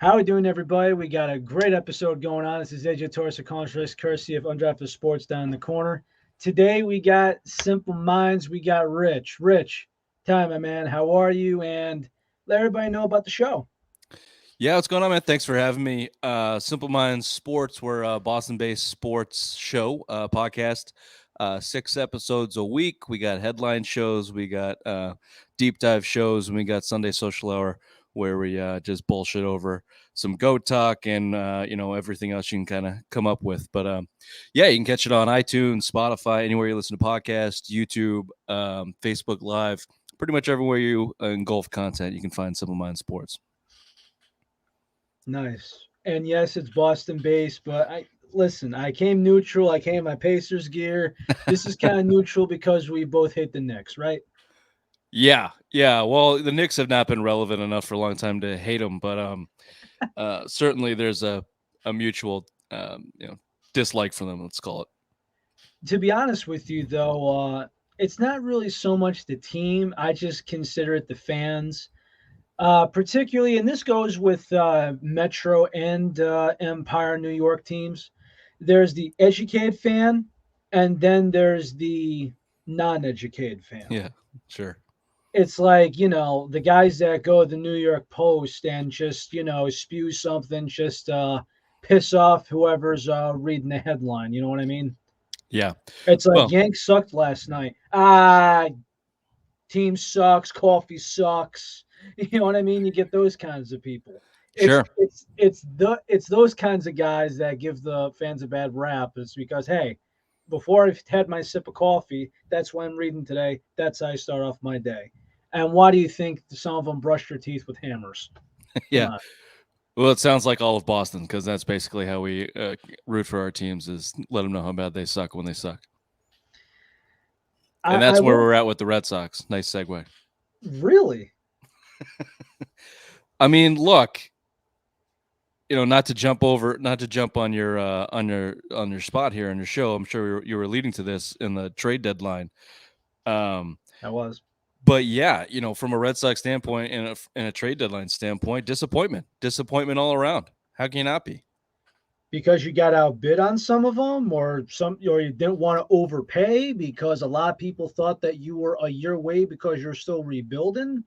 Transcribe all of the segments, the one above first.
How we doing, everybody? We got a great episode going on. This is AJ Torres, a contrast courtesy of Undrafted Sports down in the corner. Today we got Simple Minds. We got Rich. Rich, tell me, my man, how are you? And let everybody know about the show. Yeah, what's going on, man? Thanks for having me. Simple Minds Sports, we're a Boston-based sports show podcast. 6 episodes a week. We got headline shows, we got deep dive shows, and we got Sunday Social Hour where we just bullshit over some goat talk and everything else you can kind of come up with. But yeah, you can catch it on iTunes, Spotify, anywhere you listen to podcasts, YouTube, Facebook Live, pretty much everywhere you engulf content. You can find Simple Minds Sports. Nice. And yes, it's Boston based, but I listen, I came neutral. I came in my Pacers gear. This is kind of neutral because we both hate the Knicks, right? Yeah, yeah. Well, the Knicks have not been relevant enough for a long time to hate them, but certainly there's a mutual dislike for them. Let's call it. To be honest with you, though, it's not really so much the team. I just consider it the fans, particularly, and this goes with Metro and Empire New York teams. There's the educated fan, and then there's the non-educated fan. Yeah, sure. It's like, the guys that go to the New York Post and just, spew something, just piss off whoever's reading the headline. You know what I mean? Yeah. It's like Well, Yanks sucked last night. Team sucks, coffee sucks. You know what I mean? You get those kinds of people. It's sure. it's it's those kinds of guys that give the fans a bad rap. It's because, hey, before I've had my sip of coffee, that's what I'm reading today. That's how I start off my day. And why do you think some of them brush their teeth with hammers? Come Yeah. on. Well, it sounds like all of Boston because that's basically how we root for our teams is let them know how bad they suck when they suck, and I that's where will we're at with the Red Sox. Nice segue. really. I mean, look, not to jump on your spot here on your show. I'm sure you were leading to this in the trade deadline. Um, I was. but yeah, from a Red Sox standpoint and a trade deadline standpoint, disappointment all around. How can you not be? Because you got outbid on some of them, or you didn't want to overpay because a lot of people thought that you were a year away because you're still rebuilding.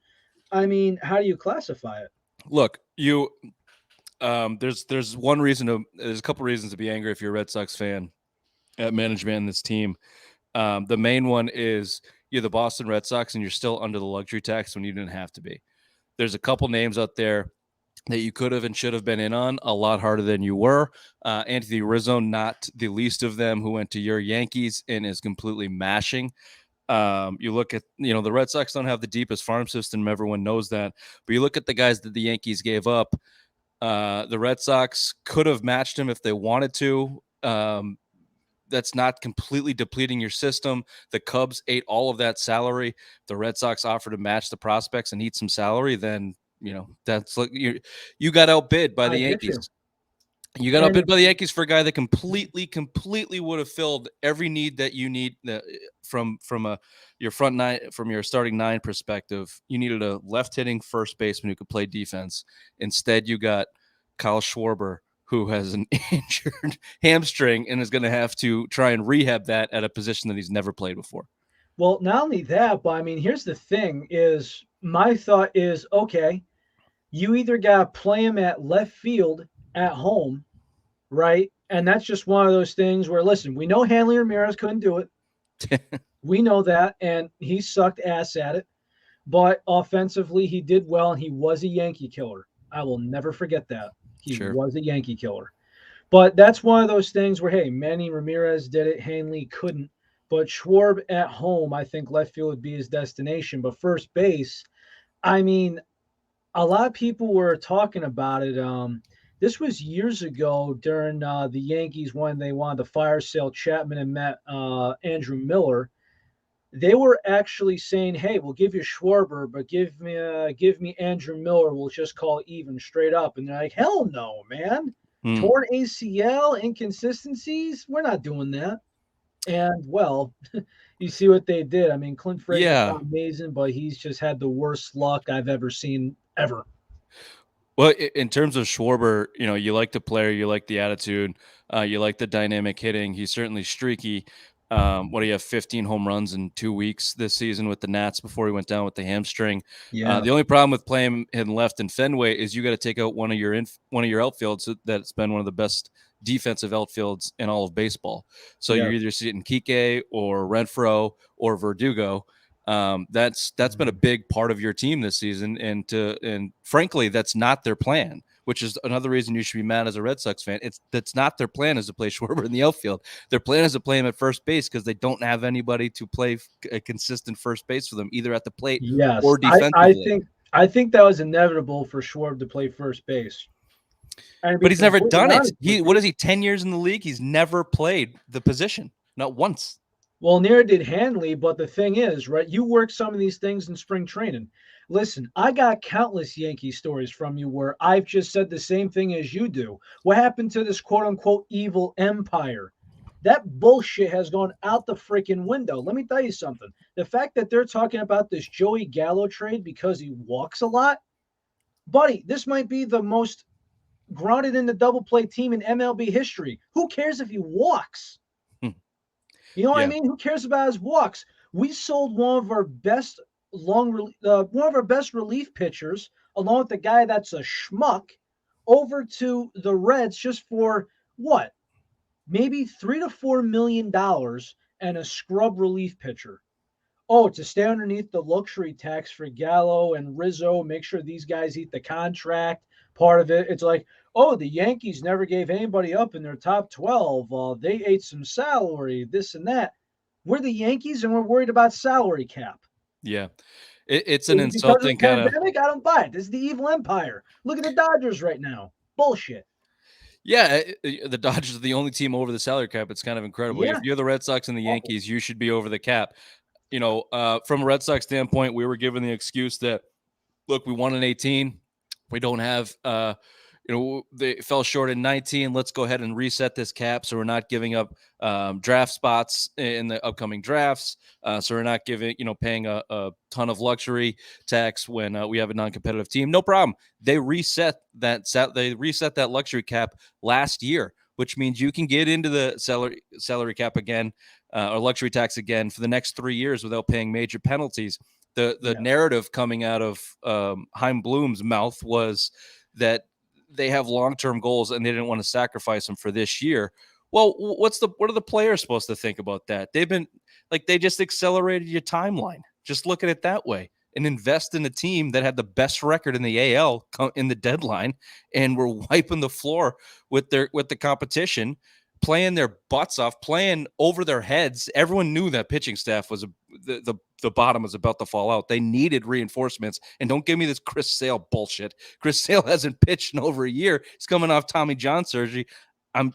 I mean, how do you classify it? Look, there's there's a couple reasons to be angry if you're a Red Sox fan at management and this team. The main one is you're the Boston Red Sox and you're still under the luxury tax when you didn't have to be. There's a couple names out there that you could have and should have been in on a lot harder than you were. Anthony Rizzo, not the least of them, who went to your Yankees and is completely mashing. You look at, the Red Sox don't have the deepest farm system. Everyone knows that. But you look at the guys that the Yankees gave up. The Red Sox could have matched him if they wanted to. That's not completely depleting your system. The Cubs ate all of that salary. The Red Sox offered to match the prospects and eat some salary. Then that's like you got outbid by I the get you. Yankees. You got And outbid by the it's Yankees for a guy that completely would have filled every need that you need from your front nine, from your starting nine perspective. You needed a left hitting first baseman who could play defense. Instead, you got Kyle Schwarber, who has an injured hamstring and is going to have to try and rehab that at a position that he's never played before. well, not only that, but I mean, here's the thing: is my thought is okay. You either got to play him at left field at home, right? And that's just one of those things where, listen, we know Hanley Ramirez couldn't do it. We know that, and he sucked ass at it. But offensively, he did well, and he was a Yankee killer. I will never forget that. He Sure. was a Yankee killer. But that's one of those things where, hey, Manny Ramirez did it, Hanley couldn't. But Schwarb at home, I think left field would be his destination. But first base, I mean, a lot of people were talking about it. This was years ago during the Yankees when they wanted to fire sale Chapman and met Andrew Miller. They were actually saying, "Hey, we'll give you Schwarber, but give me Andrew Miller. We'll just call it even straight up." And they're like, "Hell no, man! Hmm. Torn ACL, inconsistencies. We're not doing that." And well, you see what they did. I mean, Clint Frazier's Yeah. amazing, but he's just had the worst luck I've ever seen ever. Well, in terms of Schwarber, you like the player, you like the attitude, you like the dynamic hitting. He's certainly streaky. What do you have? 15 home runs in 2 weeks this season with the Nats before he went down with the hamstring. Yeah, The only problem with playing him left in Fenway is you got to take out one of your outfields that's been one of the best defensive outfields in all of baseball. So yeah. you're either sitting Kike or Renfro or Verdugo. That's been a Mhm. big part of your team this season, and frankly, that's not their plan. Which is another reason you should be mad as a Red Sox fan. That's not their plan is to play Schwarber in the outfield. Their plan is to play him at first base because they don't have anybody to play a consistent first base for them, either at the plate Yes, or I defensively. think that was inevitable for Schwarb to play first base. And to But be he's never completely done it. honest with He what you, is he 10 years in the league? He's never played the position, not once. well, neither did Hanley. But the thing is, right? You work some of these things in spring training. Listen, I got countless Yankee stories from you where I've just said the same thing as you do. What happened to this quote unquote evil empire? That bullshit has gone out the freaking window. Let me tell you something. The fact that they're talking about this Joey Gallo trade because he walks a lot, buddy, this might be the most grounded in the double play team in MLB history. Who cares if he walks? You know what I Yeah, mean? Who cares about his walks? We sold one of our best relief pitchers, along with the guy that's a schmuck, over to the Reds just for what? Maybe $3 to $4 million and a scrub relief pitcher. Oh, to stay underneath the luxury tax for Gallo and Rizzo, make sure these guys eat the contract part of it. It's like, oh, the Yankees never gave anybody up in their top 12. They ate some salary, this and that. We're the Yankees and we're worried about salary cap. yeah. It's an Is it because of insulting the kind of. pandemic? I don't buy it. This is the evil empire. Look at the Dodgers right now. Bullshit. Yeah, the Dodgers are the only team over the salary cap. It's kind of incredible. If Yeah. you're the Red Sox and the Awful. Yankees, you should be over the cap. From a Red Sox standpoint, we were given the excuse that look, we won in 18. We don't have, they fell short in 19. Let's go ahead and reset this cap so we're not giving up draft spots in the upcoming drafts. So we're not paying a ton of luxury tax when we have a non-competitive team. No problem. They reset that luxury cap last year, which means you can get into the salary cap again or luxury tax again for the next 3 years without paying major penalties. The Yeah. narrative coming out of Heim Bloom's mouth was that they have long-term goals and they didn't want to sacrifice them for this year. Well, what are the players supposed to think about that? They just accelerated your timeline. Just look at it that way and invest in a team that had the best record in the AL in the deadline and were wiping the floor with the competition, playing their butts off, playing over their heads. Everyone knew that pitching staff was the bottom was about to fall out. They needed reinforcements. And don't give me this Chris Sale bullshit. Chris Sale hasn't pitched in over a year. He's coming off Tommy John surgery.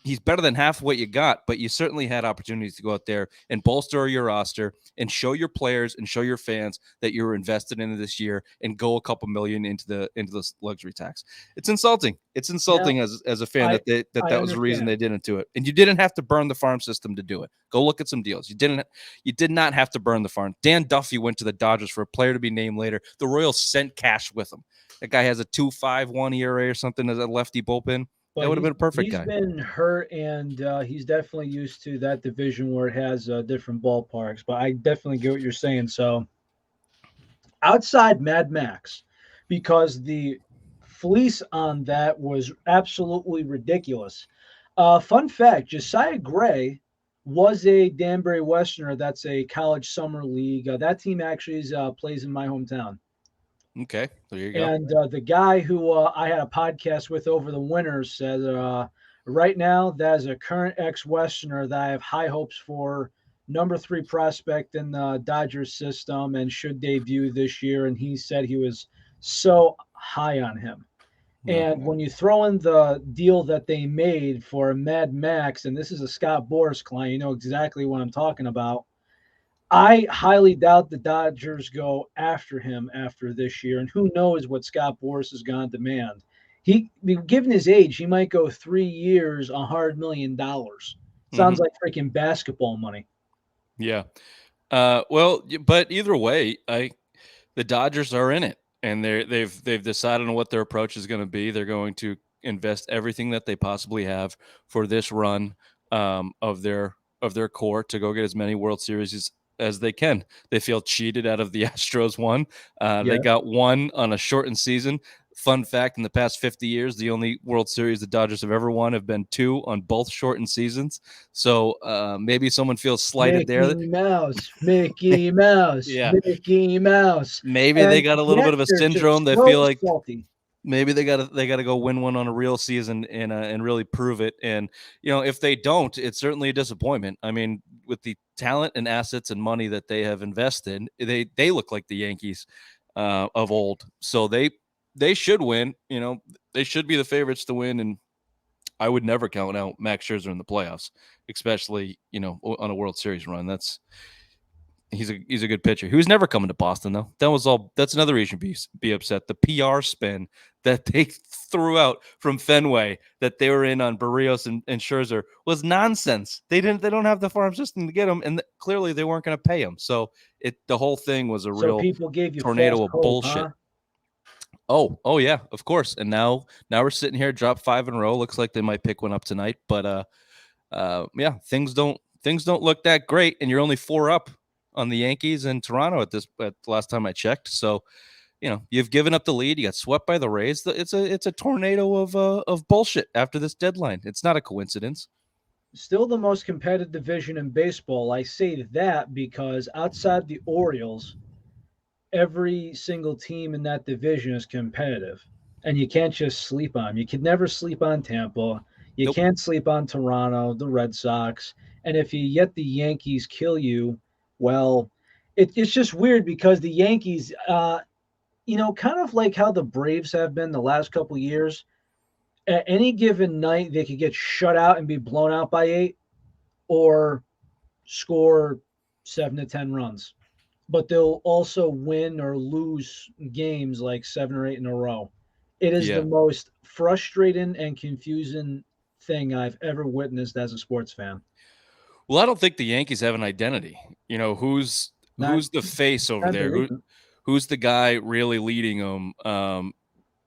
He's better than half what you got, but you certainly had opportunities to go out there and bolster your roster and show your players and show your fans that you're invested in this year and go a couple million into the luxury tax. It's insulting. It's Yeah. insulting as a fan I that was the reason understand. they didn't do it. And you didn't have to burn the farm system to do it. Go look at some deals. You did not have to burn the farm. Dan Duffy went to the Dodgers for a player to be named later. The Royals sent cash with him. That guy has a 2.51 ERA or something as a lefty bullpen. That But would have been a perfect he's guy. been hurt, and he's definitely used to that division where it has different ballparks. But I definitely get what you're saying. So outside Mad Max, because the fleece on that was absolutely ridiculous. Fun fact: Josiah Gray was a Danbury Westerner. That's a college summer league. That team actually plays in my hometown. Okay, there you go. And the guy who I had a podcast with over the winter said, right now, that is a current ex Westerner that I have high hopes for. Number 3 prospect in the Dodgers system and should debut this year. And he said he was so high on him. No. And when you throw in the deal that they made for Mad Max, and this is a Scott Boras client, you know exactly what I'm talking about. I highly doubt the Dodgers go after him after this year, and who knows what Scott Boras is going to demand. Given his age, he might go 3 years, $100 million. Sounds Hmm. like freaking basketball money. Yeah. But either way, the Dodgers are in it. and they've decided on what their approach is going to be. They're going to invest everything that they possibly have for this run of their core to go get as many World Series as they can. They feel cheated out of the Astros one. They Yeah. got one on a shortened season. Fun fact: in the past 50 years, the only World Series the Dodgers have ever won have been two on both shortened seasons. So maybe someone feels slighted there. Mickey Mouse, Mickey Mouse, Yeah, Mickey Mouse. maybe they And got a little bit yet of a they're syndrome. just They so feel like salty. maybe they gotta go win one on a real season and really prove it. And if they don't, it's certainly a disappointment. I mean, with the talent and assets and money that they have invested, they look like the Yankees of old. So they should win. They should be the favorites to win. And I would never count out Max Scherzer in the playoffs, especially on a World Series run. He's a good pitcher. He was never coming to Boston though. That's another reason to be upset. The PR spin that they threw out from Fenway that they were in on Barrios and Scherzer was nonsense. They don't have the farm system to get him, and clearly they weren't going to pay him. So the whole thing was a So real people gave you false tornado of hope, bullshit. huh? Oh yeah, of course. And now we're sitting here, drop 5 in a row. Looks like they might pick one up tonight, but yeah, things don't look that great, and you're only 4 up on the Yankees and Toronto at the last time I checked. So you've given up the lead. You got swept by the Rays. It's a tornado of bullshit after this deadline. It's not a coincidence. Still the most competitive division in baseball. I say that because outside the Orioles, every single team in that division is competitive. And you can't just sleep on them. You can never sleep on Tampa. You Nope. can't sleep on Toronto, the Red Sox. And if you let the Yankees kill you, well, it's just weird because the Yankees, kind of like how the Braves have been the last couple of years, at any given night, they could get shut out and be blown out by 8 or score 7 to 10 runs, but they'll also win or lose games like 7 or 8 in a row. It is the Yeah. most frustrating and confusing thing I've ever witnessed as a sports fan. Well, I don't think the Yankees have an identity. Who's Not who's the face over time to there? leave. Who's the guy really leading them?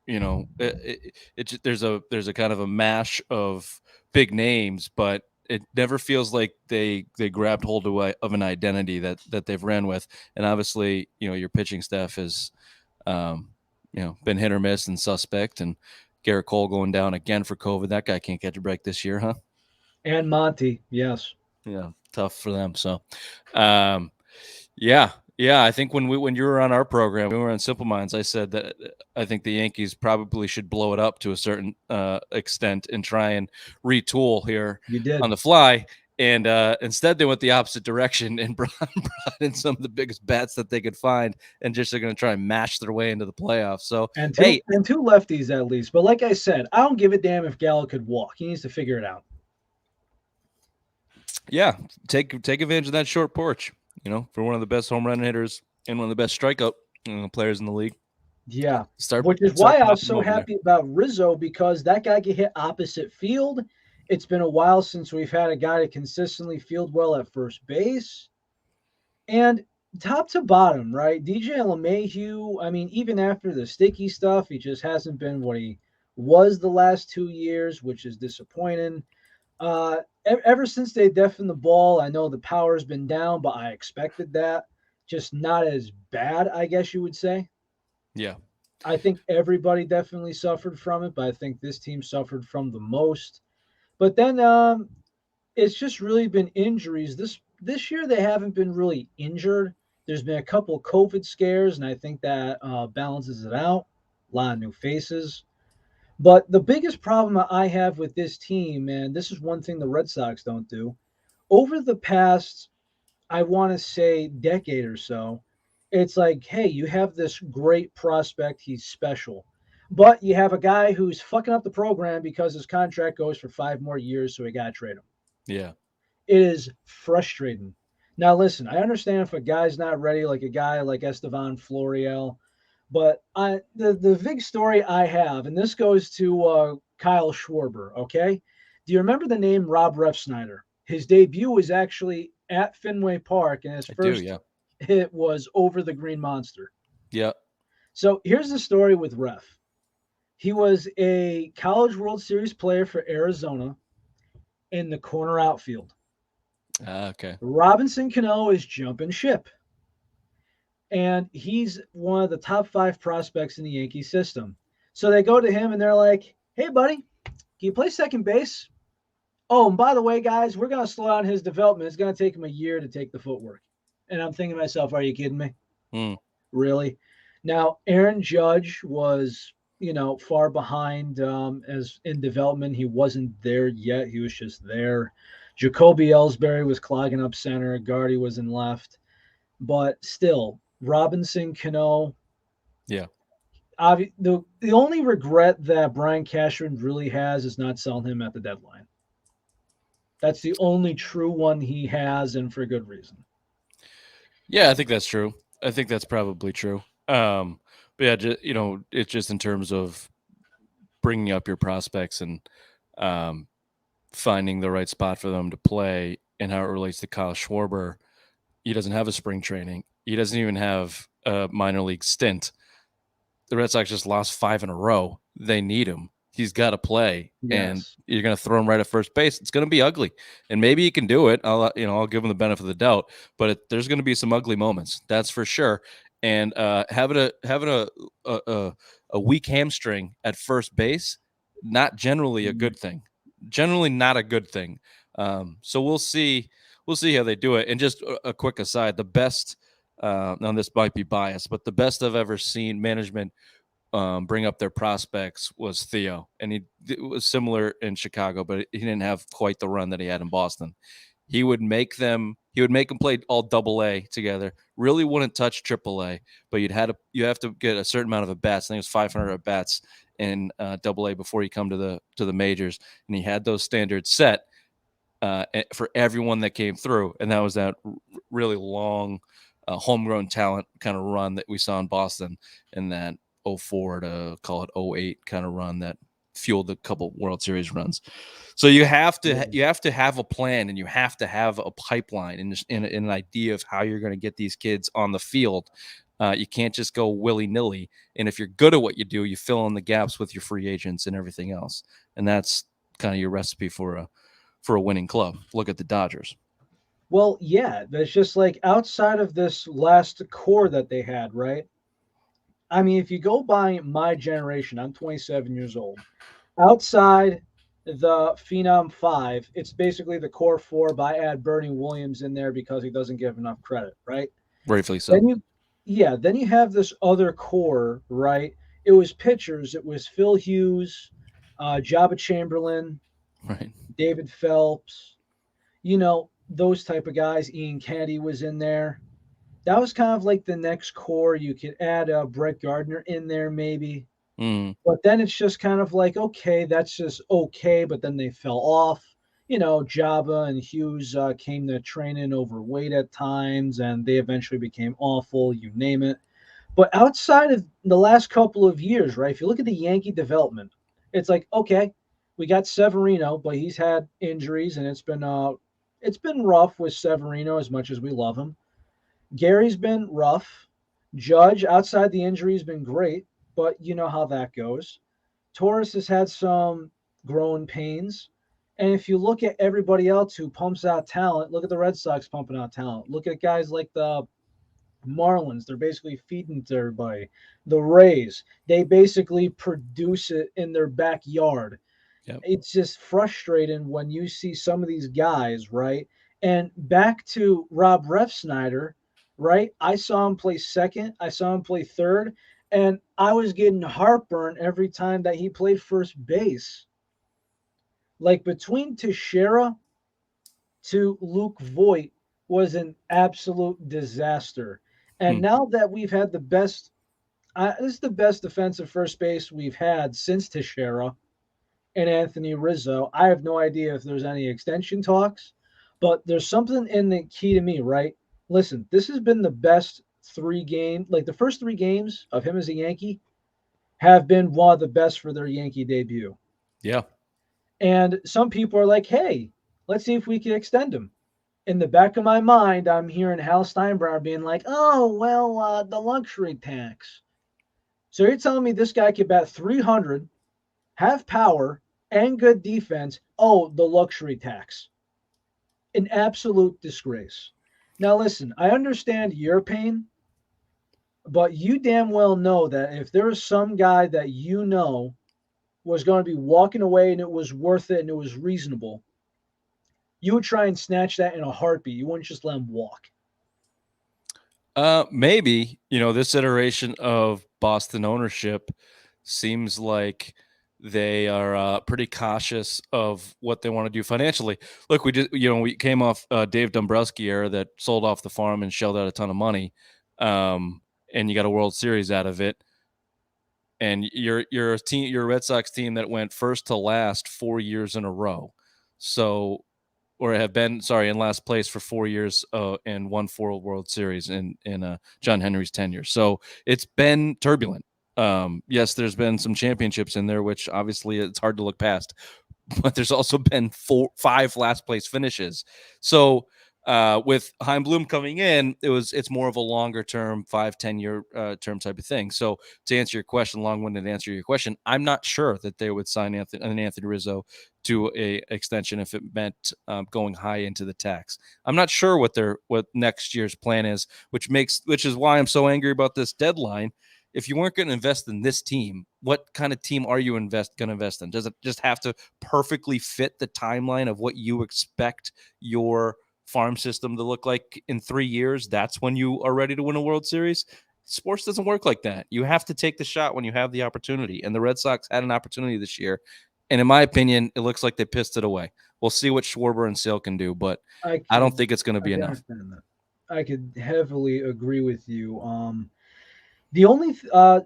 There's a kind of a mash of big names, but it never feels like they grabbed hold of an identity that they've ran with. And obviously, your pitching staff has been hit or miss and suspect. And Garrett Cole going down again for COVID. That guy can't catch a break this year, huh? And Monty, yes. Yeah, tough for them. So, um, yeah. I think when you were on our program, we were on Simple Minds. I said that I think the Yankees probably should blow it up to a certain extent and try and retool here You on did. the fly. And instead, they went the opposite direction and brought in some of the biggest bats that they could find, and just are going to try and mash their way into the playoffs. So, And two hey, and two lefties at least. But like I said, I don't give a damn if Gallo could walk. He needs to figure it out. yeah, take advantage of that short porch. For one of the best home run hitters and one of the best strikeout players in the league. Yeah. Start Which is start why I was popping so over there. happy about Rizzo because that guy can hit opposite field. It's been a while since we've had a guy to consistently field well at first base. And top to bottom, right? DJ LeMahieu, I mean, even after the sticky stuff, he just hasn't been what he was the last 2 years, which is disappointing. Ever since they deafened the ball, I know the power's been down, but I expected that. Just not as bad, I guess you would say. Yeah. I think everybody definitely suffered from it, but I think this team suffered from the most. But then it's just really been injuries. This year they haven't been really injured. There's been a couple COVID scares, and I think that balances it out. A lot of new faces. But the biggest problem I have with this team, and this is one thing the Red Sox don't do, over the past, I want to say, decade or so, it's like, hey, you have this great prospect. He's special. But you have a guy who's fucking up the program because his contract goes for 5 more years, so we got to trade him. Yeah. It is frustrating. Now, listen, I understand if a guy's not ready, like a guy like Estevan Florial, but the big story I have, and this goes to Kyle Schwarber, okay? Do you remember the name Rob Refsnyder? His debut was actually at Fenway Park, and his I do, first yeah. hit was over the Green Monster. Yeah. So here's the story with Ref. He was a College World Series player for Arizona in the corner outfield. Okay. Robinson Cano is jumping ship, and he's one of the top five prospects in the Yankee system. So they go to him and they're like, "Hey, buddy, can you play second base? Oh, and by the way, guys, we're going to slow down his development. It's going to take him a year to take the footwork." And I'm thinking to myself, are you kidding me? Hmm. Really? Now, Aaron Judge was, far behind as in development. He wasn't there yet. He was just there. Jacoby Ellsbury was clogging up center. Gardy was in left. But still, Robinson, Cano, Yeah. the only regret that Brian Cashman really has is not selling him at the deadline. That's the only true one he has, and for good reason. Yeah, I think that's true. I think that's probably true. But yeah, it's just in terms of bringing up your prospects and um, finding the right spot for them to play and how it relates to Kyle Schwarber. He doesn't have a spring training. He doesn't even have a minor league stint. The Red Sox just lost 5 in a row. They need him. He's got to play, and Yes. you're going to throw him right at first base. It's going to be ugly, and maybe he can do it. I'll give him the benefit of the doubt, but there's going to be some ugly moments. That's for sure. And having a weak hamstring at first base, not generally a Mhm. good thing. Generally, not a good thing. So we'll see. We'll see how they do it. And just a quick aside: the best. Now this might be biased, but the best I've ever seen management bring up their prospects was Theo, and it was similar in Chicago, but he didn't have quite the run that he had in Boston. He would make them play all double A together. Really wouldn't touch triple A, but you have to get a certain amount of at bats. I think it was 500 at bats in double A before you come to the majors, and he had those standards set for everyone that came through, and that was that really long homegrown talent kind of run that we saw in Boston in that '04 to call it '08 kind of run that fueled a couple World Series runs. So Yeah. you have to have a plan and you have to have a pipeline and an idea of how you're going to get these kids on the field. You can't just go willy nilly. And if you're good at what you do, you fill in the gaps with your free agents and everything else. And that's kind of your recipe for a winning club. Look at the Dodgers. Well, yeah, that's just like outside of this last core that they had, right? I mean, if you go by my generation, I'm 27 years old. Outside the Phenom 5, it's basically the core four, but I add Bernie Williams in there because he doesn't give enough credit, right? Rightfully so. Then you, yeah, then you have this other core, right? It was pitchers. It was Phil Hughes, Jabba Chamberlain, Right. David Phelps, those type of guys. Ian Kennedy was in there. That was kind of like the next core. You could add Brett Gardner in there, maybe. Mm, But then it's just kind of like, okay, that's just okay. But then they fell off. Jabba and Hughes came to training overweight at times, and they eventually became awful, you name it. But outside of the last couple of years, right, if you look at the Yankee development, it's like, okay, we got Severino, but he's had injuries, and it's been rough with Severino as much as we love him. Gary's been rough. Judge, outside the injury, has been great, but you know how that goes. Torres has had some growing pains. And if you look at everybody else who pumps out talent, look at the Red Sox pumping out talent. Look at guys like the Marlins. They're basically feeding to everybody. The Rays, they basically produce it in their backyard. yep. It's just frustrating when you see some of these guys, right? And back to Rob Refsnyder, right? I saw him play second, I saw him play third, and I was getting heartburn every time that he played first base. Like between Teixeira to Luke Voigt was an absolute disaster. And Hmm. now that we've had this is the best defensive first base we've had since Teixeira and Anthony Rizzo. I have no idea if there's any extension talks, but there's something in the key to me, right? Listen, this has been the best 3 game, like the first 3 games of him as a Yankee have been one of the best for their Yankee debut. Yeah. And some people are like, hey, let's see if we can extend him. In the back of my mind, I'm hearing Hal Steinbrenner being like, oh, well, the luxury tax. So you're telling me this guy could bat 300, have power, and good defense? Oh, the luxury tax. An absolute disgrace. Now, listen, I understand your pain, but you damn well know that if there is some guy that you know was going to be walking away and it was worth it and it was reasonable, you would try and snatch that in a heartbeat. You wouldn't just let him walk. Maybe, this iteration of Boston ownership seems like they are pretty cautious of what they want to do financially. Look, we came off Dave Dombrowski era that sold off the farm and shelled out a ton of money, um, and you got a World Series out of it. And you're a Red Sox team that went first to last 4 years in a row. So or have been in last place for 4 years and won 4 World Series in John Henry's tenure. So it's been turbulent. Yes, there's been some championships in there, which obviously it's hard to look past. But there's also been 5 last place finishes. So with Heim Bloom coming in, it's more of a longer term, 5-10 year term type of thing. So to answer your question, long-winded answer your question, I'm not sure that they would sign Anthony Rizzo to a extension if it meant going high into the tax. I'm not sure what next year's plan is, which is why I'm so angry about this deadline. If you weren't going to invest in this team, what kind of team are you going to invest in? Does it just have to perfectly fit the timeline of what you expect your farm system to look like in 3 years? That's when you are ready to win a World Series. Sports doesn't work like that. You have to take the shot when you have the opportunity. And the Red Sox had an opportunity this year. And in my opinion, it looks like they pissed it away. We'll see what Schwarber and Sale can do, but I don't think it's going to be enough. Understand that. I could heavily agree with you. The only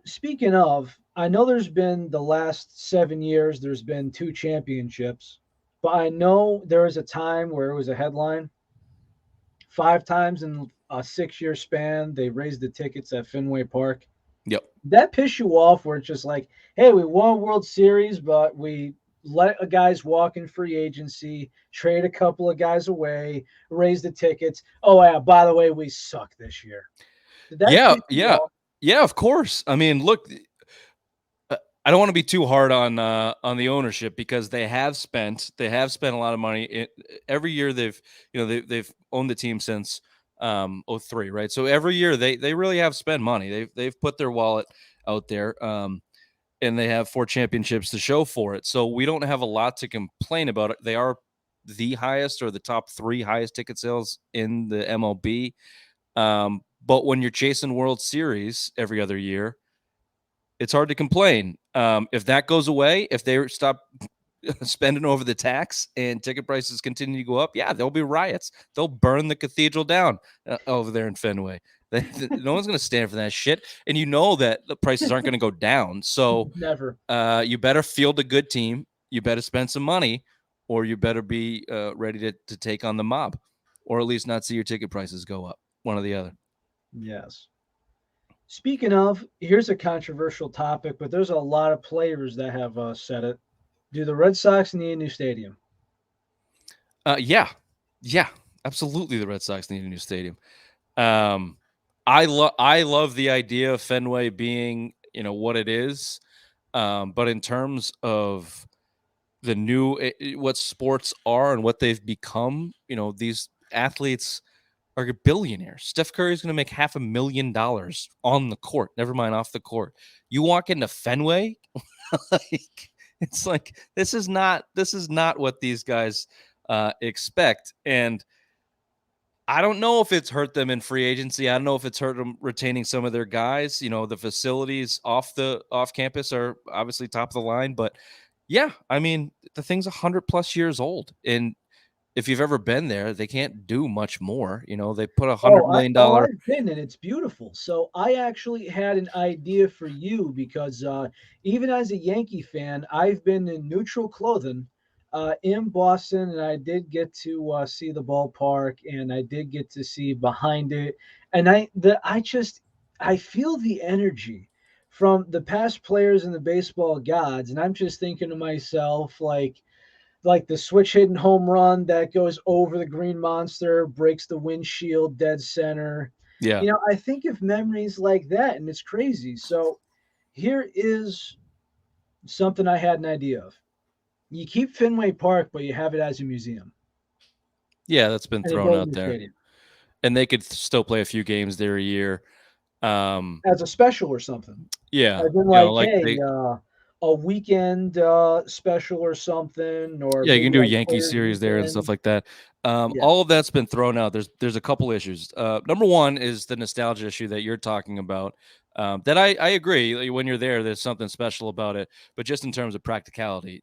speaking of, I know there's been the last 7 years. There's been 2 championships, but I know there was a time where it was a headline. 5 times in a 6 year span, they raised the tickets at Fenway Park. Yep. That piss you off where it's just like, hey, we won World Series, but we let a guys walk in free agency, trade a couple of guys away, raise the tickets. Oh yeah, by the way, we suck this year. Did that Yeah, piss you yeah, off? yeah. Of course. I mean, look, I don't want to be too hard on the ownership because they have spent a lot of money. Every year they've owned the team since '03, right? So every year they really have spent money. They've put their wallet out there. And they have 4 championships to show for it. So we don't have a lot to complain about. They are the highest or the top 3 highest ticket sales in the MLB. But when you're chasing World Series every other year, it's hard to complain. If that goes away, if they stop spending over the tax and ticket prices continue to go up, yeah, there'll be riots. They'll burn the cathedral down over there in Fenway. No one's going to stand for that shit. And you know that the prices aren't going to go down. So Never. you better field a good team. You better spend some money, or you better be ready to take on the mob, or at least not see your ticket prices go up. One or the other. Yes. Speaking of, here's a controversial topic, but there's a lot of players that have said it. Do the Red Sox need a new stadium? Yeah, absolutely. The Red Sox need a new stadium. Um, I love the idea of Fenway being what it is, but in terms of the new what sports are and what they've become, these athletes are billionaires. Steph Curry is going to make $500,000 on the court. Never mind off the court. You walk into Fenway, like it's like this is not what these guys expect. And I don't know if it's hurt them in free agency. I don't know if it's hurt them retaining some of their guys. The facilities off campus are obviously top of the line, but yeah, I mean the thing's 100+ years old, and if you've ever been there, they can't do much more. They put $100 million. I've been and it's beautiful. So I actually had an idea for you because even as a Yankee fan, I've been in neutral clothing in Boston, and I did get to see the ballpark, and I did get to see behind it, and I feel the energy from the past players and the baseball gods, and I'm just thinking to myself like the switch hitting home run that goes over the green monster, breaks the windshield dead center. Yeah. I think of memories like that, and it's crazy. So Here is something I had an idea of. You keep Fenway Park, but you have it as a museum, Yeah, that's been and you thrown build a out new there, stadium and they could still play a few games there a year. Um, as a special or something. yeah, As in, you know, like, like hey, they a weekend special or something, or yeah, you can maybe do a like Yankee Players series there and Weekend. stuff like that. Yeah, All of that's been thrown out. There's a couple issues. Number one is the nostalgia issue that you're talking about. That I agree. Like, when you're there, there's something special about it. But just in terms of practicality,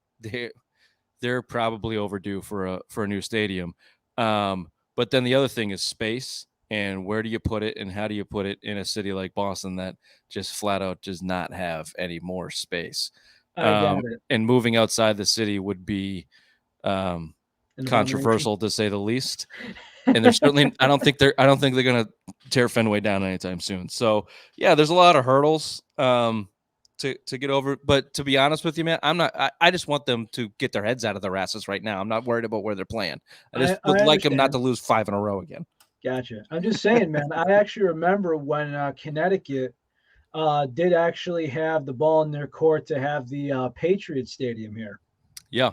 they're probably overdue for a new stadium. But then the other thing is space, and where do you put it, and how do you put it in a city like Boston that just flat out does not have any more space. I got it. And moving outside the city would be um, An abomination. controversial to say the least. And they're certainly I don't think they're gonna tear Fenway down anytime soon. So yeah, there's a lot of hurdles to get over. But to be honest with you, man, I just want them to get their heads out of their asses right now. I'm not worried about where they're playing. I just I would like them not understand. to lose 5 in a row again. Gotcha. I'm just saying, man. I actually remember when Connecticut did actually have the ball in their court to have the Patriot Stadium here. Yeah.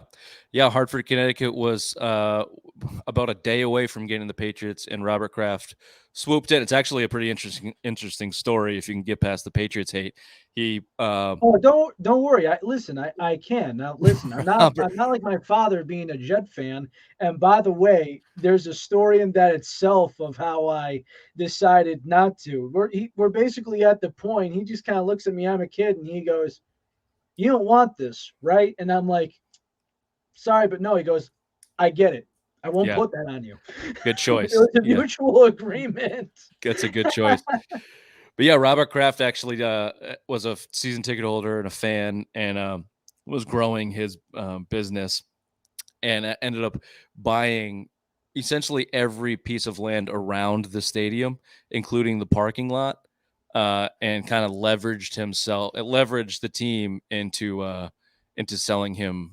Yeah, Hartford, Connecticut was, about a day away from getting the Patriots, and Robert Kraft swooped in. It's actually a pretty interesting story if you can get past the Patriots hate. He, Oh, don't worry. I can. Now listen, Robert I'm not like my father being a Jet fan. And by the way, there's a story in that itself of how I decided not to. We're basically at the point. He just kind of looks at me. I'm a kid, and he goes, "You don't want this, right?" And I'm like, "Sorry, but no." He goes, "I get it. I won't Yeah, put that on you." good It choice. was a Yeah, mutual agreement. that's a good choice. But yeah, Robert Kraft actually, was a season ticket holder and a fan, and, was growing his, business, and ended up buying essentially every piece of land around the stadium, including the parking lot, and kind of leveraged the team into selling him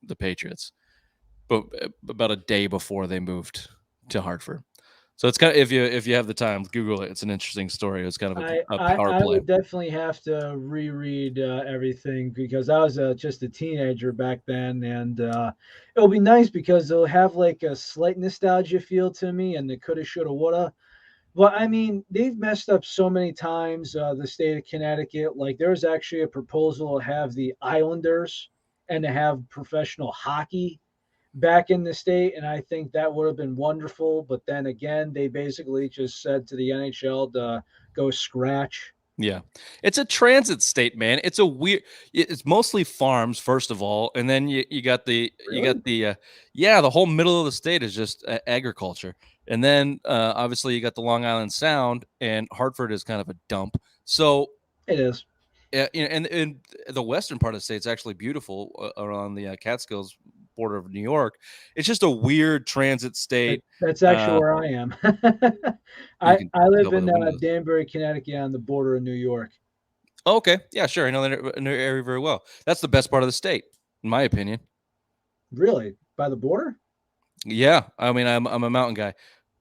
the Patriots. But about a day before they moved to Hartford. So it's kind of, if you have the time, Google it. It's an interesting story. It's kind of a power I play. would definitely have to reread everything because I was just a teenager back then, and it'll be nice because it'll have like a slight nostalgia feel to me, and the coulda, shoulda, woulda. But I mean, they've messed up so many times. The state of Connecticut, like there was actually a proposal to have the Islanders and to have professional hockey back in the state, and I think that would have been wonderful. But then again, they basically just said to the NHL to go scratch. Yeah. It's a transit state, man. It's mostly farms, first of all, and then you got Really? yeah, the whole middle of the state is just agriculture. And then obviously you got the Long Island Sound, and Hartford is kind of a dump. So It is. and the western part of the state is actually beautiful, around the Catskills border of New York. It's just a weird transit state. That's actually Uh, where I am. you can I tell live by in the windows. Danbury, Connecticut, on the border of New York. Oh, okay. Yeah, sure. I know that area very well. That's the best part of the state, in my opinion. Really? By the border? Yeah, I mean, I'm a mountain guy.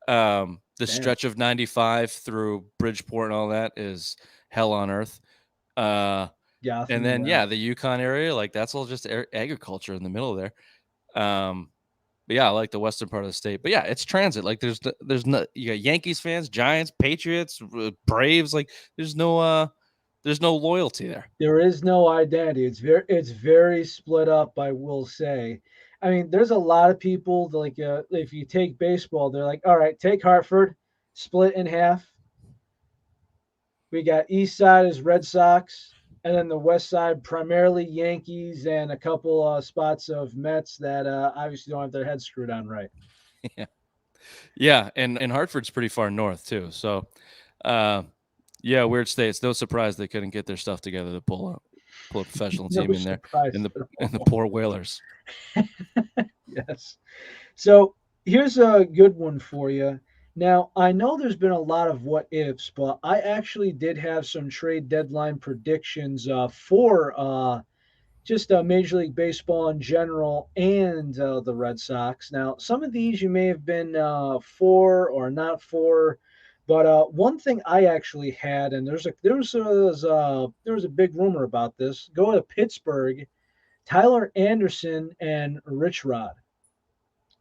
The Damn. stretch of 95 through Bridgeport and all that is hell on earth. Uh, and Gotham, then yeah. yeah, the Yukon area, like that's all just agriculture in the middle there. Um, but yeah, I like the western part of the state. But yeah, it's transit. Like there's no, you got Yankees fans, Giants, Patriots, Braves. Like there's no loyalty there. There is no identity. It's very split up, I will say. I mean, there's a lot of people like if you take baseball, they're like, all right, take Hartford, split in half. We got East side is Red Sox, and then the West side primarily Yankees and a couple spots of Mets that obviously don't have their heads screwed on right. Yeah. Yeah, and Hartford's pretty far north too. So, uh, yeah, weird states. No surprise they couldn't get their stuff together to pull a professional No team in there, surprise and the at and the all. poor Whalers. Yes. So here's a good one for you. Now, I know there's been a lot of what ifs, but I actually did have some trade deadline predictions for just Major League Baseball in general and the Red Sox. Now, some of these you may have been for or not for, But one thing I actually had, and there was a big rumor about this. Go to Pittsburgh, Tyler Anderson and Rich Rod.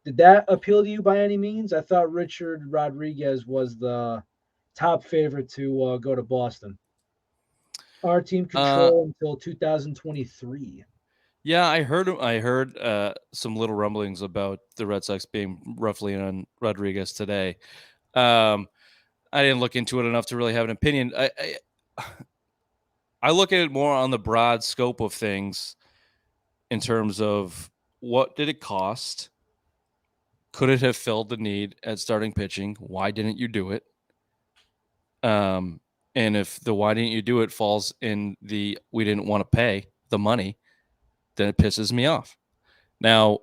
Did that appeal to you by any means? I thought Richard Rodriguez was the top favorite to go to Boston. Our team Uh, control until 2023. yeah, I heard some little rumblings about the Red Sox being roughly on Rodriguez today. Um, I didn't look into it enough to really have an opinion. I look at it more on the broad scope of things in terms of what did it cost? Could it have filled the need at starting pitching? Why didn't you do it? Um, and if the why didn't you do it falls in the we didn't want to pay the money, then it pisses me off. Now,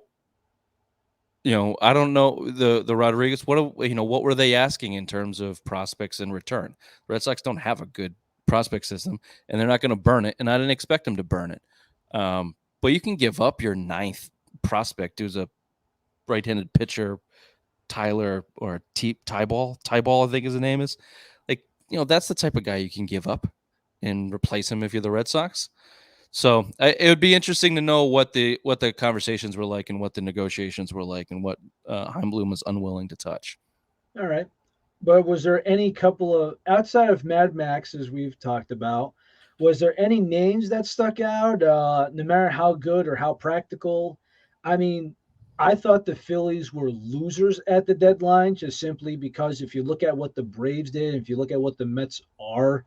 I don't know the Rodriguez. What were they asking in terms of prospects in return? The Red Sox don't have a good prospect system, and they're not going to burn it. And I didn't expect them to burn it. But you can give up your ninth prospect, who's a right-handed pitcher, Tyler or Tyball, I think his name is. Like, that's the type of guy you can give up and replace him if you're the Red Sox. So it would be interesting to know what the conversations were like and what the negotiations were like and what Heimblum was unwilling to touch. All right. But was there any couple of outside of Mad Max, as we've talked about, was there any names that stuck out? No matter how good or how practical. I mean, I thought the Phillies were losers at the deadline, just simply because if you look at what the Braves did, if you look at what the Mets are,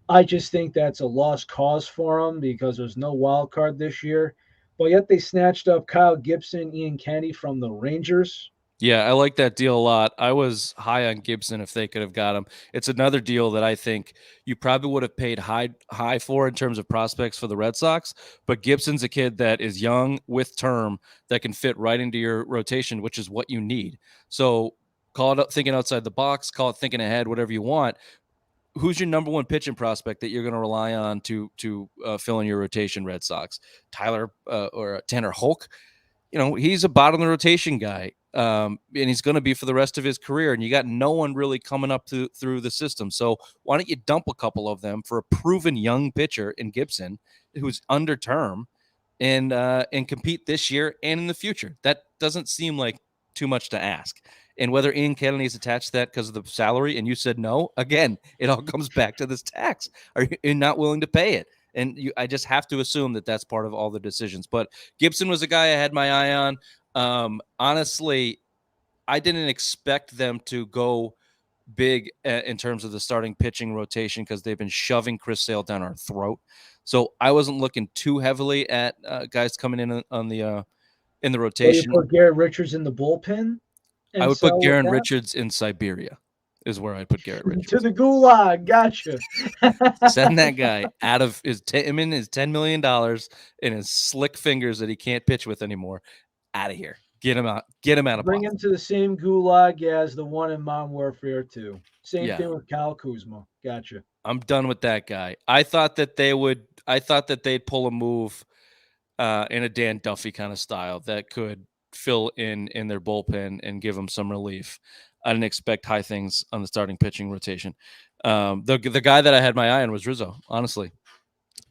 I just think that's a lost cause for them because there's no wild card this year. But yet they snatched up Kyle Gibson, Ian Kennedy from the Rangers. Yeah, I like that deal a lot. I was high on Gibson if they could have got him. It's another deal that I think you probably would have paid high for in terms of prospects for the Red Sox. But Gibson's a kid that is young with term that can fit right into your rotation, which is what you need. So call it thinking outside the box, call it thinking ahead, whatever you want. Who's your number one pitching prospect that you're going to rely on to fill in your rotation? Red Sox, Tyler or Tanner Hulk. He's a bottom of the rotation guy, and he's going to be for the rest of his career. And you got no one really coming up through the system. So why don't you dump a couple of them for a proven young pitcher in Gibson who's under term and compete this year and in the future? That doesn't seem like too much to ask. And whether Ian Kennedy is attached to that because of the salary, and you said no, again, it all comes back to this tax. Are you not willing to pay it? And I just have to assume that that's part of all the decisions. But Gibson was a guy I had my eye on. Honestly, I didn't expect them to go big in terms of the starting pitching rotation because they've been shoving Chris Sale down our throat. So I wasn't looking too heavily at guys coming in on the in the So you rotation. put Garrett Richards in the bullpen I and would put sell with Garen that Richards in Siberia. Is where I'd put Garrett to Richards. the gulag. Gotcha. Send that guy out of him and his $10 million and his slick fingers that he can't pitch with anymore. Out of here. Get him out. Get him out of Bring him Boston. to the same gulag as the one in Modern Warfare 2. Same Yeah, thing with Kyle Kuzma. Gotcha. I'm done with that guy. I thought that they would. I thought that they'd pull a move in a Dan Duffy kind of style that could fill in their bullpen and give them some relief. I didn't expect high things on the starting pitching rotation. The guy that I had my eye on was Rizzo. Honestly,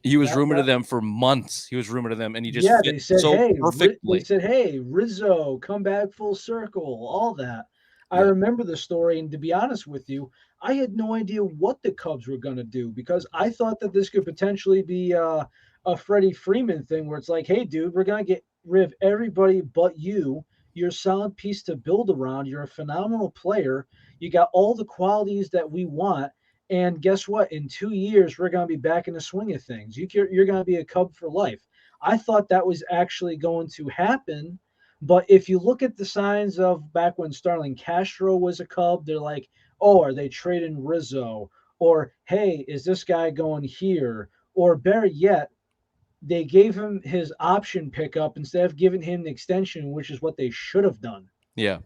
he was That, rumored to that, them for months. He was rumored to them, and he just yeah, fit so They perfectly. said, hey, Rizzo, come back full circle, all that. I Yeah, remember the story, and to be honest with you, I had no idea what the Cubs were going to do because I thought that this could potentially be a Freddie Freeman thing where it's like, hey, dude, we're going to get rid of everybody but you. You're a solid piece to build around. You're a phenomenal player. You got all the qualities that we want. And guess what? In 2 years, we're going to be back in the swing of things. You're going to be a Cub for life. I thought that was actually going to happen. But if you look at the signs of back when Starling Castro was a Cub, they're like, oh, are they trading Rizzo? Or, hey, is this guy going here? Or better yet, they gave him his option pickup instead of giving him the extension, which is what they should have done. yeah,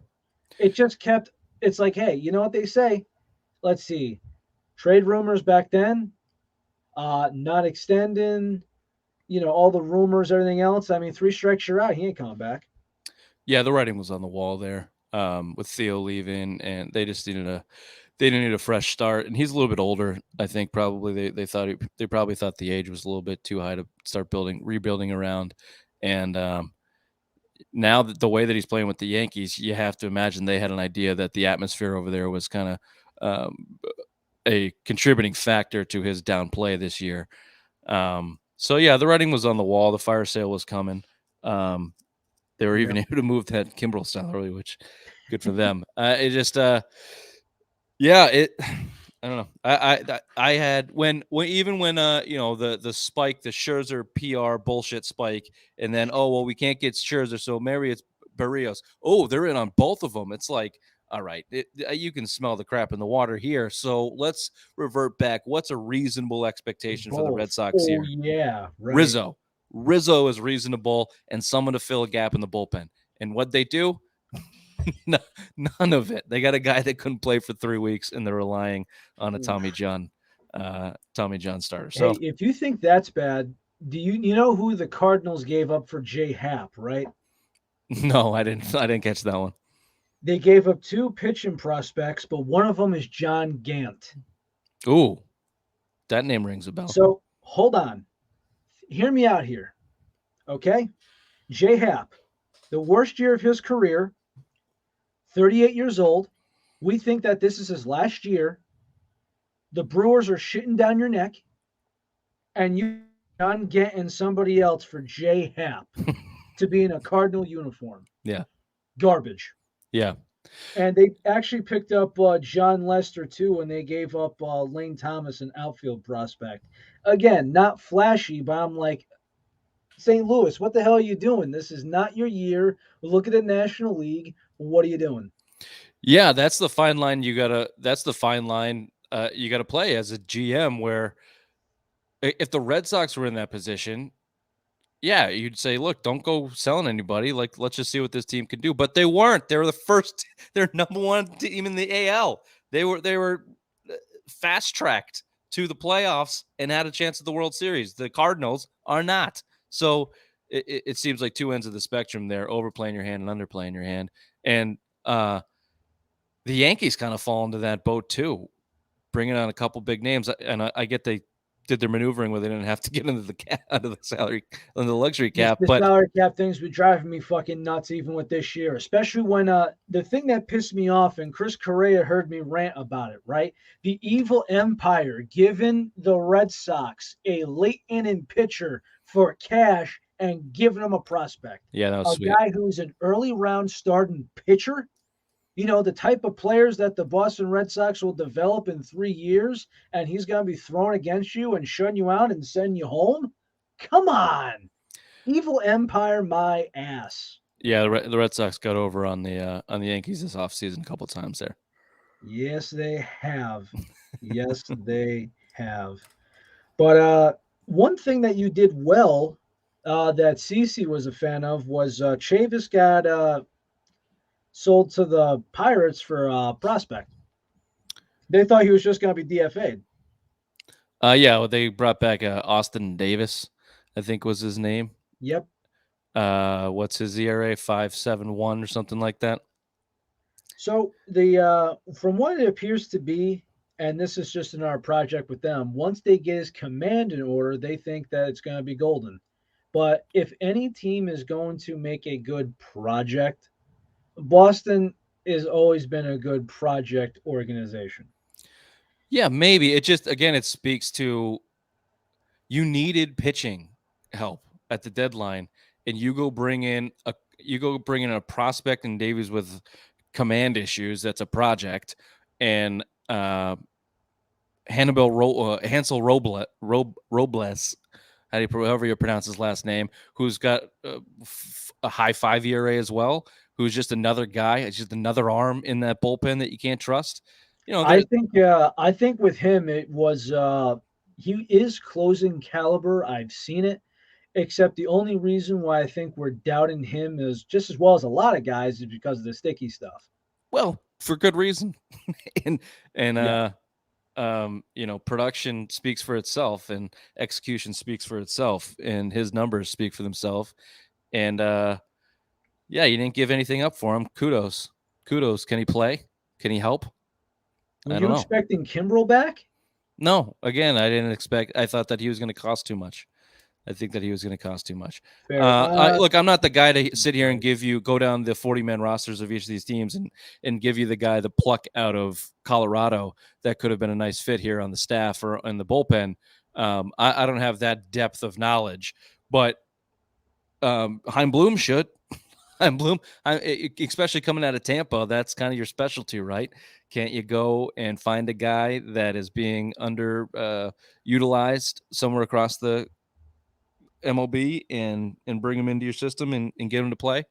It just kept, it's like, hey, you know what they say? Let's see. Trade rumors back then, not extending, all the rumors, everything else. I mean, three strikes, you're out. He ain't coming back. yeah. The writing was on the wall there with Theo leaving, and they just needed they didn't need a fresh start, and he's a little bit older. I think probably they probably thought the age was a little bit too high to start rebuilding around, and now that the way that he's playing with the Yankees, you have to imagine they had an idea that the atmosphere over there was kind of a contributing factor to his downplay this year. So yeah, the writing was on the wall. The fire sale was coming. They were even able to move that Kimbrel salary, which good for them. It just yeah, it. I don't know. I had when even when the spike, the Scherzer PR bullshit spike, and then oh well we can't get Scherzer, so maybe it's Barrios. Oh, they're in on both of them. It's like, all right, you can smell the crap in the water here. So let's revert back. What's a reasonable expectation for the Red Both. Sox Oh here? yeah, right. Rizzo is reasonable, and someone to fill a gap in the bullpen. And what they do? No, none of it. They got a guy that couldn't play for 3 weeks, and they're relying on a Tommy John starter. Hey, So if you think that's bad, do you know who the Cardinals gave up for J Happ, right? no, I didn't catch that one. They gave up two pitching prospects, but one of them is John Gant. Ooh, that name rings a bell. So hold on. Hear me out here. Okay? J Happ, the worst year of his career, 38 years old. We think that this is his last year. The Brewers are shitting down your neck, and you John Gant and somebody else for J Happ to be in a Cardinal uniform. Yeah. Garbage. Yeah. And they actually picked up John Lester too, and they gave up Lane Thomas, an outfield prospect. Again, not flashy, but I'm like, St. Louis, what the hell are you doing? This is not your year. Look at the National League. What are you doing? Yeah, that's the fine line you gotta play as a GM where if the Red Sox were in that position, yeah, you'd say, look, don't go selling anybody. Like, let's just see what this team can do. But they weren't. They were the first, they're number one team in the AL. They were fast tracked to the playoffs and had a chance at the World Series. The Cardinals are not. So it seems like two ends of the spectrum there, overplaying your hand and underplaying your hand. And the Yankees kind of fall into that boat too, bringing on a couple big names. And I get they did their maneuvering where they didn't have to get into the cap, into the salary, into the luxury cap. The But salary cap thing's been driving me fucking nuts, even with this year. Especially when the thing that pissed me off, and Chris Correa heard me rant about it. Right, the evil empire giving the Red Sox a late inning pitcher for cash and giving them a prospect, yeah, that was a sweet. guy who's an early round starting pitcher. You know, the type of players that the Boston Red Sox will develop in 3 years, and he's going to be thrown against you and shutting you out and sending you home. Come on. Evil Empire, my ass. Yeah, the Red Sox got over on the Yankees this offseason a couple times there. Yes, they have. Yes, they have. But one thing that you did well that Cece was a fan of was Chavis got sold to the Pirates for prospect. They thought he was just going to be DFA'd. Yeah, well, they brought back Austin Davis, I think was his name. Yep. What's his ERA? 5.71 or something like that. So the from what it appears to be, and this is just in our project with them, once they get his command in order, they think that it's going to be golden. But if any team is going to make a good project, Boston has always been a good project organization. Yeah, maybe it just again it speaks to you needed pitching help at the deadline, and you go bring in a prospect in Davies with command issues. That's a project, and Hansel Robles, however you pronounce his last name, who's got a high 5 ERA as well, who's just another guy, it's just another arm in that bullpen that you can't trust. You know, I think with him it was he is closing caliber. I've seen it. Except the only reason why I think we're doubting him is just as well as a lot of guys is because of the sticky stuff. well, for good reason, and and Yeah. production speaks for itself, and execution speaks for itself, and his numbers speak for themselves. And yeah, you didn't give anything up for him. Kudos. Can he play? Can he help? Were I you don't know. expecting Kimbrel back? No, again, I didn't expect. I thought that he was going to cost too much. I think that he was going to cost too much. Fair. Look, I'm not the guy to sit here and go down the 40-man rosters of each of these teams and give you the guy the pluck out of Colorado that could have been a nice fit here on the staff or in the bullpen. I don't have that depth of knowledge, but Heim Bloom should. Heim Bloom, especially coming out of Tampa, that's kind of your specialty, right? Can't you go and find a guy that is being utilized somewhere across the MLB and bring him into your system and get him to play?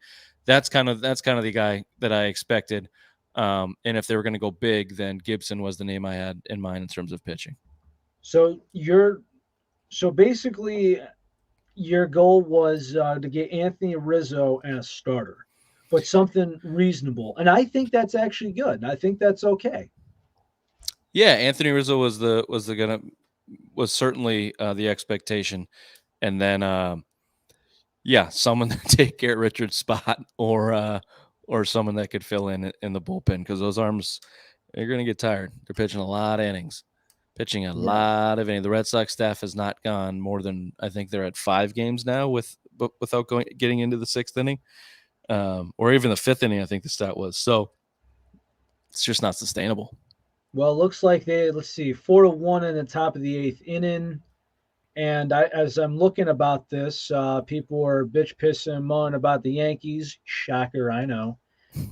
That's kind of the guy that I expected. And if they were going to go big, then Gibson was the name I had in mind in terms of pitching. So basically your goal was to get Anthony Rizzo as starter, but something reasonable. And I think that's actually good. I think that's okay. Yeah, Anthony Rizzo was certainly the expectation, and then yeah, someone to take Garrett Richards' spot or someone that could fill in the bullpen because those arms they're going to get tired. They're pitching a lot of innings, pitching a Yes. lot of innings. The Red Sox staff has not gone more than I think they're at 5 games now without getting into the 6th inning, or even the 5th inning. I think the stat was so. It's just not sustainable. Well, it looks like let's see, 4-1 in the top of the 8th inning. And as I'm looking about this, people are bitch pissing and moaning about the Yankees. Shocker, I know.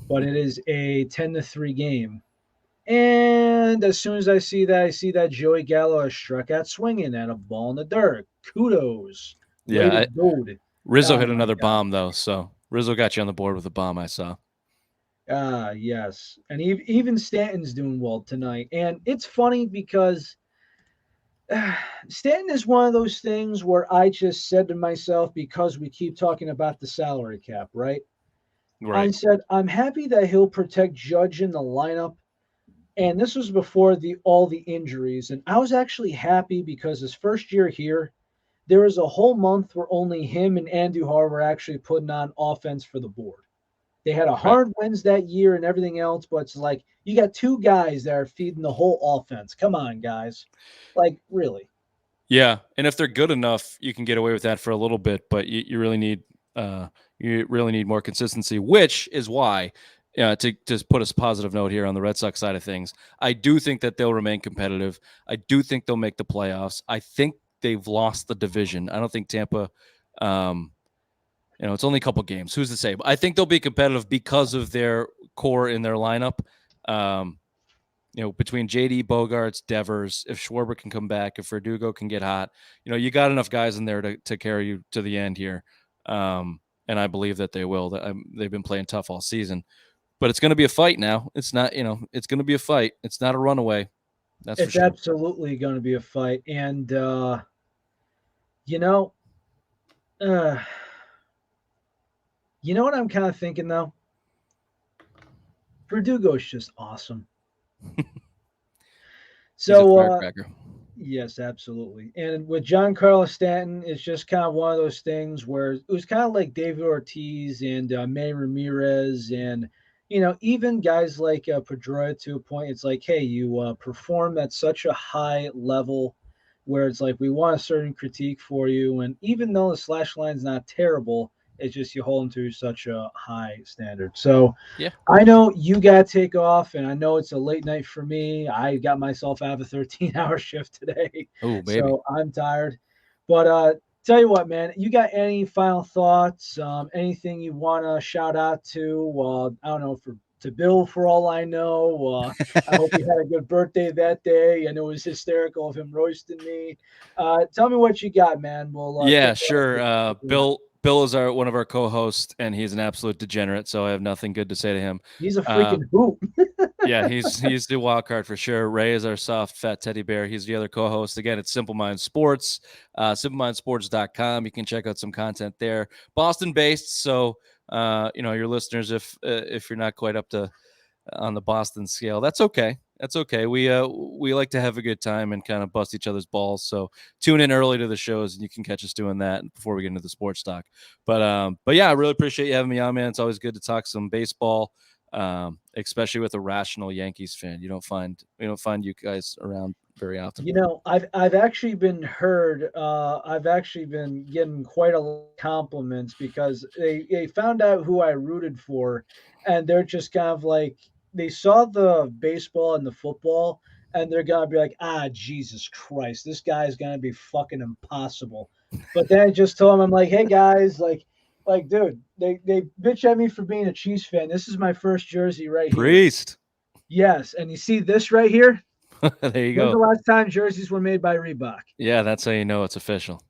But it is a 10-3 game. And as soon as I see that Joey Gallo has struck out swinging at a ball in the dirt. Kudos. Way to Yeah, go. Rizzo Oh, hit my another God. bomb though, so Rizzo got you on the board with a bomb. I saw. Ah, yes. And even Stanton's doing well tonight. And it's funny because Stanton is one of those things where I just said to myself, because we keep talking about the salary cap, right? I Right. said, I'm happy that he'll protect Judge in the lineup. And this was before all the injuries. And I was actually happy because his first year here, there was a whole month where only him and Andujar were actually putting on offense for the board. They had a Right. hard wins that year and everything else, but it's like you got 2 guys that are feeding the whole offense. Come on, guys. Like, really. Yeah, and if they're good enough, you can get away with that for a little bit, but you really need more consistency, which is why to put a positive note here on the Red Sox side of things, I do think that they'll remain competitive. I do think they'll make the playoffs. I think they've lost the division. I don't think Tampa. Um, it's only a couple games. Who's to say? But I think they'll be competitive because of their core in their lineup. Um, between JD, Bogarts, Devers, if Schwarber can come back, if Verdugo can get hot, you got enough guys in there to carry you to the end here. And I believe that they will. They've been playing tough all season, but it's going to be a fight now. It's not, it's going to be a fight. It's not a runaway. That's for It's sure. absolutely going to be a fight. And, you know, uh, you know what I'm kind of thinking, though? Verdugo's just awesome. He's a So, firecracker. yes, absolutely. And with Giancarlo Stanton, it's just kind of one of those things where it was kind of like David Ortiz and Manny Ramirez, and even guys like Pedroia to a point. It's like, hey, you perform at such a high level, where it's like we want a certain critique for you, and even though the slash line's not terrible, it's just you hold them to such a high standard. So Yeah. I know you got to take off, and I know it's a late night for me. I got myself out of a 13-hour shift today, Oh, baby. so I'm tired. But tell you what, man, you got any final thoughts? Anything you want to shout out to? I don't know, to Bill, for all I know. I hope you had a good birthday that day. I know it was hysterical of him roasting me. Tell me what you got, man. We'll Yeah, kick off sure. with. Bill is one of our co-hosts, and he's an absolute degenerate. So I have nothing good to say to him. He's a Uh, freaking hoop. Yeah, he's the wild card for sure. Ray is our soft, fat teddy bear. He's the other co-host. Again, it's Simple Mind Sports, simplemindsports.com. You can check out some content there. Boston-based, so your listeners, if you're not quite up to on the Boston scale, that's okay. That's okay. We like to have a good time and kind of bust each other's balls. So tune in early to the shows, and you can catch us doing that before we get into the sports talk. But yeah, I really appreciate you having me on, man. It's always good to talk some baseball. especially with a rational Yankees fan. You don't find you guys around very often. I've actually been heard. I've actually been getting quite a lot of compliments because they found out who I rooted for, and they're just kind of like they saw the baseball and the football, and they're gonna be like, ah, Jesus Christ, this guy's gonna be fucking impossible. But then I just told them, I'm like, hey guys, dude, they bitch at me for being a Chiefs fan. This is my first jersey right here. Priest. Yes, and you see this right here? There you When's the go. last time jerseys were made by Reebok? Yeah, that's how you know it's official.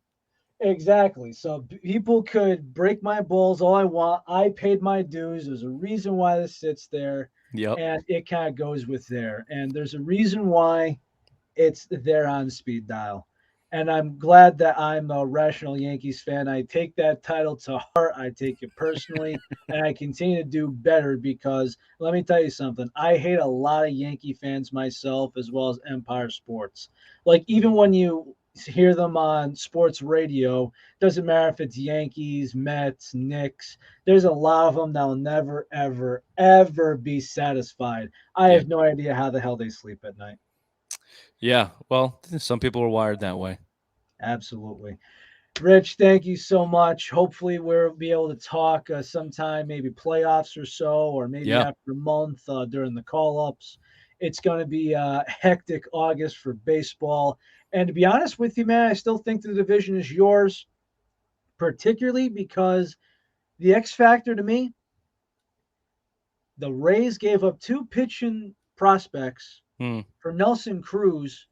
Exactly. So people could break my balls all I want. I paid my dues. There's a reason why this sits there, Yep. and it kind of goes with there. And there's a reason why it's there on speed dial. And I'm glad that I'm a rational Yankees fan. I take that title to heart. I take it personally, and I continue to do better because let me tell you something. I hate a lot of Yankee fans myself, as well as Empire Sports. Like, even when you hear them on sports radio, doesn't matter if it's Yankees, Mets, Knicks, there's a lot of them that'll never, ever, ever be satisfied. I Yeah. have no idea how the hell they sleep at night. Yeah. Well, some people are wired that way. Absolutely. Rich, thank you so much. Hopefully, we'll be able to talk sometime, maybe playoffs or so, or maybe Yeah. after a month during the call ups. It's going to be a hectic August for baseball. And to be honest with you, man, I still think the division is yours, particularly because the X factor to me, the Rays gave up two pitching prospects Hmm. for Nelson Cruz.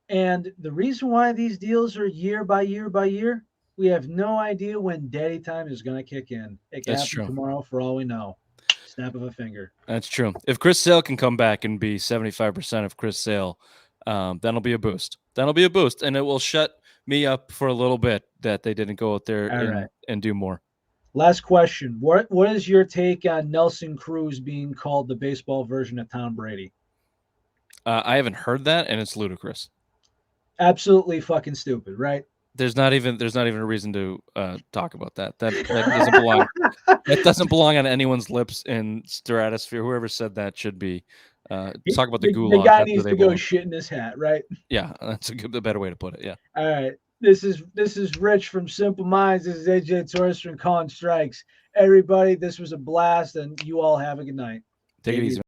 And the reason why these deals are year by year by year, we have no idea when daddy time is going to kick in. It can That's happen true. tomorrow for all we know. Snap of a finger. That's true. If Chris Sale can come back and be 75% of Chris Sale, that'll be a boost. That'll be a boost, and it will shut me up for a little bit that they didn't go out there All right. and do more. Last question. What is your take on Nelson Cruz being called the baseball version of Tom Brady? I haven't heard that, and it's ludicrous. Absolutely fucking stupid, right? There's not even a reason to talk about that. That doesn't belong. That doesn't belong on anyone's lips in stratosphere. Whoever said that should be talk about the The gulag. guy That's where needs they to go belong. shit in his hat, right? Yeah, that's a better way to put it. Yeah. All right. This is Rich from Simple Minds. This is AJ Torres from Calling Strikes. Everybody, this was a blast, and you all have a good night. Take it Maybe easy.